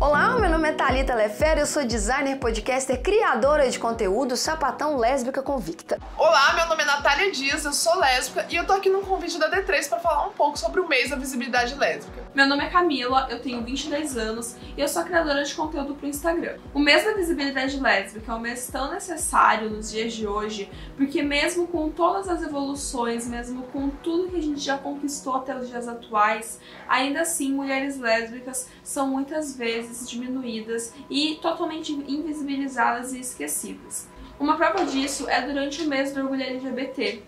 Olá, meu nome é Thalita Lefera, eu sou designer, podcaster, criadora de conteúdo, sapatão lésbica convicta. Olá, meu nome é Natália Dias, eu sou lésbica e eu tô aqui num convite da D3 para falar um pouco sobre o mês da visibilidade lésbica. Meu nome é Camila, eu tenho 22 anos e eu sou criadora de conteúdo pro Instagram. O mês da visibilidade lésbica é um mês tão necessário nos dias de hoje, porque mesmo com todas as evoluções, mesmo com tudo que a gente já conquistou até os dias atuais, ainda assim mulheres lésbicas são muitas vezes diminuídas e totalmente invisibilizadas e esquecidas. Uma prova disso é durante o mês do orgulho LGBT,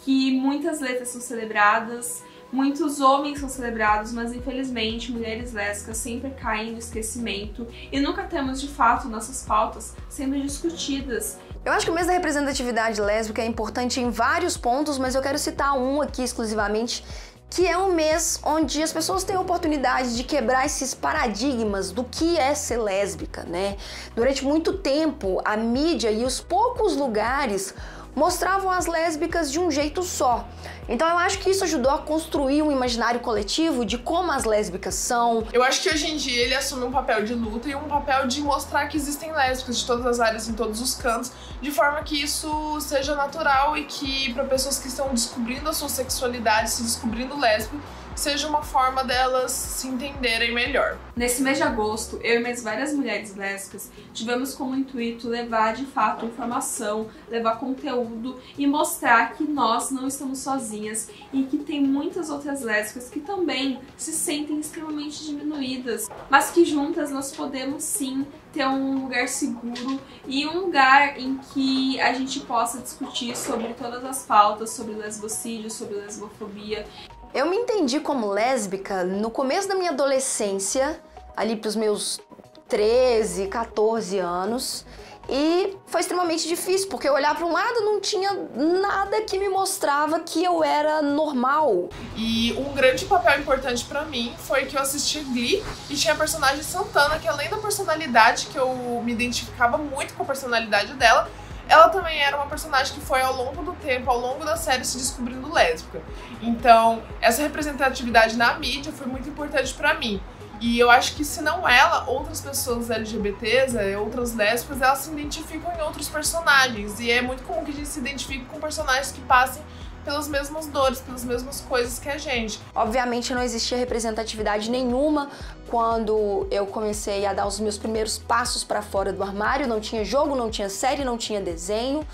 que muitas letras são celebradas, muitos homens são celebrados, mas infelizmente mulheres lésbicas sempre caem no esquecimento e nunca temos de fato nossas pautas sendo discutidas. Eu acho que o mês da representatividade lésbica é importante em vários pontos, mas eu quero citar um aqui exclusivamente, que é um mês onde as pessoas têm a oportunidade de quebrar esses paradigmas do que é ser lésbica, né? Durante muito tempo, a mídia e os poucos lugares mostravam as lésbicas de um jeito só. Então eu acho que isso ajudou a construir um imaginário coletivo de como as lésbicas são. Eu acho que hoje em dia ele assume um papel de luta e um papel de mostrar que existem lésbicas de todas as áreas, em todos os cantos, de forma que isso seja natural e que para pessoas que estão descobrindo a sua sexualidade, se descobrindo lésbica, seja uma forma delas se entenderem melhor. Nesse mês de agosto, eu e mais várias mulheres lésbicas tivemos como intuito levar de fato informação, levar conteúdo e mostrar que nós não estamos sozinhas e que tem muitas outras lésbicas que também se sentem extremamente diminuídas, mas que juntas nós podemos sim ter um lugar seguro e um lugar em que a gente possa discutir sobre todas as pautas, sobre lesbocídio, sobre lesbofobia. Eu me entendi como lésbica no começo da minha adolescência, ali pros meus 13, 14 anos, e foi extremamente difícil, porque eu olhava para um lado não tinha nada que me mostrava que eu era normal. E um grande papel importante pra mim foi que eu assisti Glee e tinha a personagem Santana, que além da personalidade, que eu me identificava muito com a personalidade dela, ela também era uma personagem que foi ao longo do tempo, ao longo da série, se descobrindo lésbica. Então, essa representatividade na mídia foi muito importante pra mim. E eu acho que se não ela, outras pessoas LGBTs, outras lésbicas, elas se identificam em outros personagens. E é muito comum que a gente se identifique com personagens que passem pelas mesmas dores, pelas mesmas coisas que a gente. Obviamente não existia representatividade nenhuma quando eu comecei a dar os meus primeiros passos para fora do armário. Não tinha jogo, não tinha série, não tinha desenho.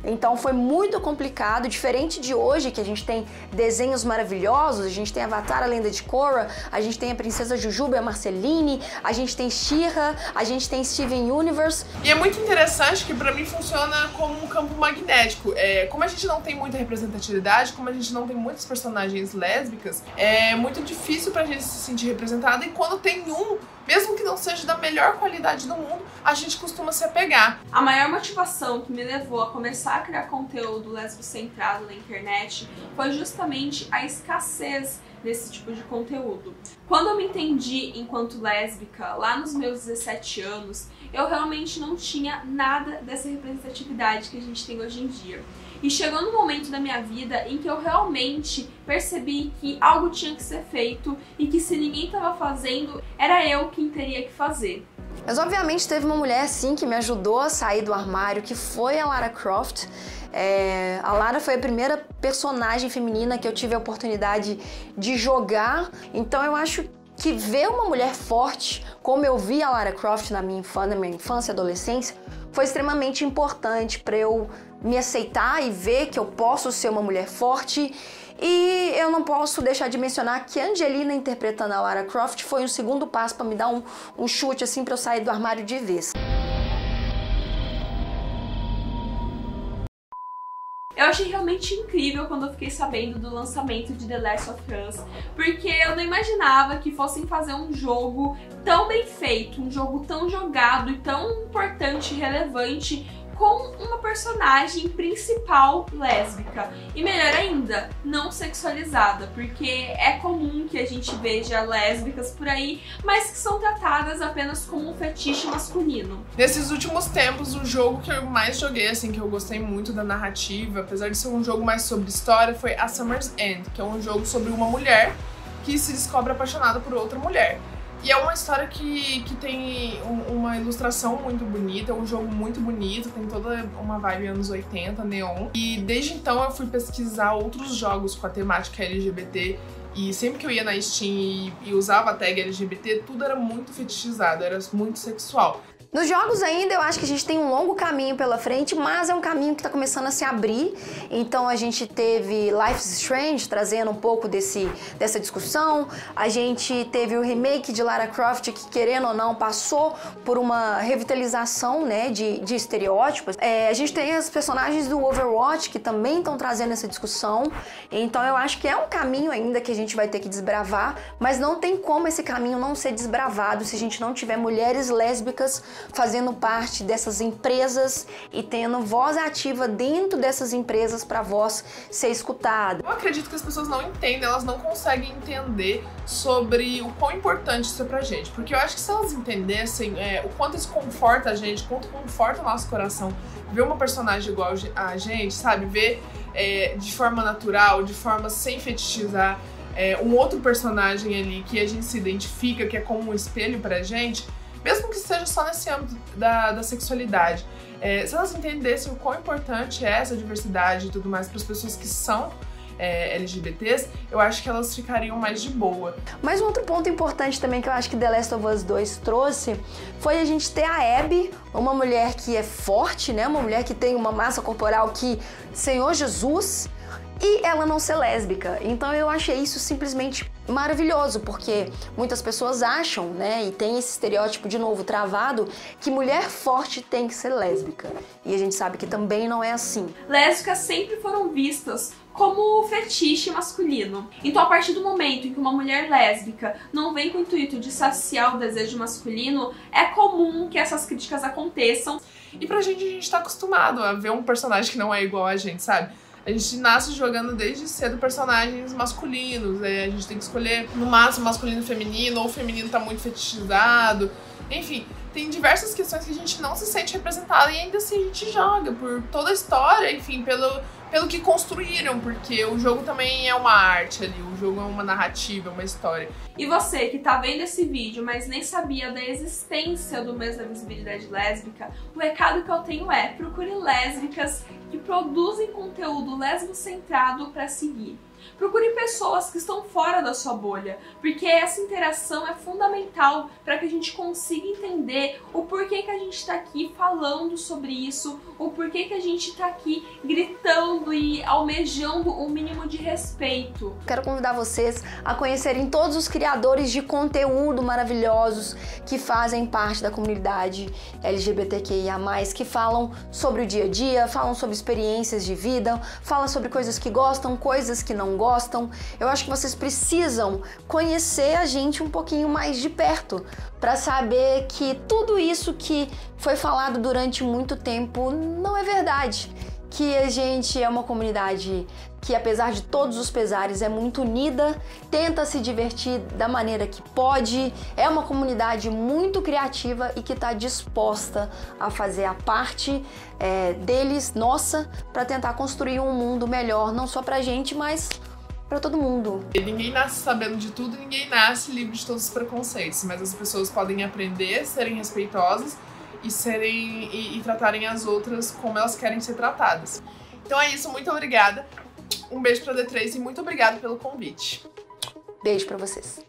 Então foi muito complicado, diferente de hoje, que a gente tem desenhos maravilhosos, a gente tem Avatar, a Lenda de Korra, a gente tem a Princesa Jujuba e a Marceline, a gente tem She-Ra, a gente tem Steven Universe. E é muito interessante que pra mim funciona como um campo magnético. Como a gente não tem muita representatividade, como a gente não tem muitas personagens lésbicas, é muito difícil pra gente se sentir representada, e quando tem um, mesmo que não seja da melhor qualidade do mundo, a gente costuma se apegar. A maior motivação que me levou a começar a criar conteúdo lesbo-centrado na internet foi justamente a escassez desse tipo de conteúdo. Quando eu me entendi enquanto lésbica, lá nos meus 17 anos, eu realmente não tinha nada dessa representatividade que a gente tem hoje em dia. E chegou no momento da minha vida em que eu realmente percebi que algo tinha que ser feito e que se ninguém estava fazendo, era eu quem teria que fazer. Mas obviamente teve uma mulher sim que me ajudou a sair do armário, que foi a Lara Croft. A Lara foi a primeira personagem feminina que eu tive a oportunidade de jogar, então eu acho que ver uma mulher forte, como eu vi a Lara Croft na minha infância e adolescência, foi extremamente importante para eu me aceitar e ver que eu posso ser uma mulher forte. E eu não posso deixar de mencionar que a Angelina interpretando a Lara Croft foi um segundo passo para me dar um chute assim para eu sair do armário de vez. Eu achei realmente incrível quando eu fiquei sabendo do lançamento de The Last of Us, porque eu não imaginava que fossem fazer um jogo tão bem feito, um jogo tão jogado e tão importante e relevante com uma personagem principal lésbica. E melhor ainda, não sexualizada, porque é comum que a gente veja lésbicas por aí, mas que são tratadas apenas como um fetiche masculino. Nesses últimos tempos, o jogo que eu mais joguei, assim, que eu gostei muito da narrativa, apesar de ser um jogo mais sobre história, foi A Summer's End, que é um jogo sobre uma mulher que se descobre apaixonada por outra mulher. E é uma história que tem uma ilustração muito bonita, é um jogo muito bonito, tem toda uma vibe anos 80, neon. E desde então eu fui pesquisar outros jogos com a temática LGBT, e sempre que eu ia na Steam e usava a tag LGBT, tudo era muito fetichizado, era muito sexual. Nos jogos ainda eu acho que a gente tem um longo caminho pela frente, mas é um caminho que está começando a se abrir. Então a gente teve Life is Strange trazendo um pouco dessa discussão. A gente teve o remake de Lara Croft que, querendo ou não, passou por uma revitalização, né, de estereótipos. A gente tem as personagens do Overwatch que também estão trazendo essa discussão. Então eu acho que é um caminho ainda que a gente vai ter que desbravar, mas não tem como esse caminho não ser desbravado se a gente não tiver mulheres lésbicas fazendo parte dessas empresas e tendo voz ativa dentro dessas empresas para a voz ser escutada. Eu acredito que as pessoas não entendem, elas não conseguem entender sobre o quão importante isso é pra gente. Porque eu acho que se elas entendessem o quanto isso conforta a gente, o quanto conforta o nosso coração, ver uma personagem igual a gente, sabe? Ver de forma natural, de forma sem fetichizar, um outro personagem ali que a gente se identifica, que é como um espelho pra gente, mesmo que seja só nesse âmbito da sexualidade. Se elas entendessem o quão importante é essa diversidade e tudo mais para as pessoas que são LGBTs, eu acho que elas ficariam mais de boa. Mas um outro ponto importante também que eu acho que The Last of Us 2 trouxe foi a gente ter a Abby, uma mulher que é forte, né? Uma mulher que tem uma massa corporal que, Senhor Jesus, e ela não ser lésbica. Então eu achei isso simplesmente maravilhoso, porque muitas pessoas acham, né, e tem esse estereótipo de novo travado, que mulher forte tem que ser lésbica. E a gente sabe que também não é assim. Lésbicas sempre foram vistas como fetiche masculino. Então, a partir do momento em que uma mulher lésbica não vem com o intuito de saciar o desejo masculino, é comum que essas críticas aconteçam. E pra gente, a gente tá acostumado a ver um personagem que não é igual a gente, sabe? A gente nasce jogando desde cedo personagens masculinos, a gente tem que escolher no máximo masculino e feminino, ou o feminino tá muito fetichizado, enfim, tem diversas questões que a gente não se sente representada e ainda assim a gente joga por toda a história, enfim, pelo que construíram, porque o jogo também é uma arte ali, o jogo é uma narrativa, é uma história. E você que tá vendo esse vídeo, mas nem sabia da existência do mês da visibilidade lésbica, o recado que eu tenho é: procure lésbicas que produzem conteúdo lesbo-centrado para seguir. Procure pessoas que estão fora da sua bolha, porque essa interação é fundamental para que a gente consiga entender o porquê que a gente está aqui falando sobre isso, o porquê que a gente está aqui gritando e almejando um mínimo de respeito. Quero convidar vocês a conhecerem todos os criadores de conteúdo maravilhosos que fazem parte da comunidade LGBTQIA+, que falam sobre o dia a dia, falam sobre experiências de vida, falam sobre coisas que gostam, coisas que não gostam. Eu acho que vocês precisam conhecer a gente um pouquinho mais de perto para saber que tudo isso que foi falado durante muito tempo não é verdade. Que a gente é uma comunidade que, apesar de todos os pesares, é muito unida, tenta se divertir da maneira que pode, é uma comunidade muito criativa e que está disposta a fazer a parte deles, nossa, para tentar construir um mundo melhor, não só pra gente, mas para todo mundo. Ninguém nasce sabendo de tudo, ninguém nasce livre de todos os preconceitos, mas as pessoas podem aprender, serem respeitosas e tratarem as outras como elas querem ser tratadas. Então é isso, muito obrigada. Um beijo pra D3 e muito obrigada pelo convite. Beijo pra vocês.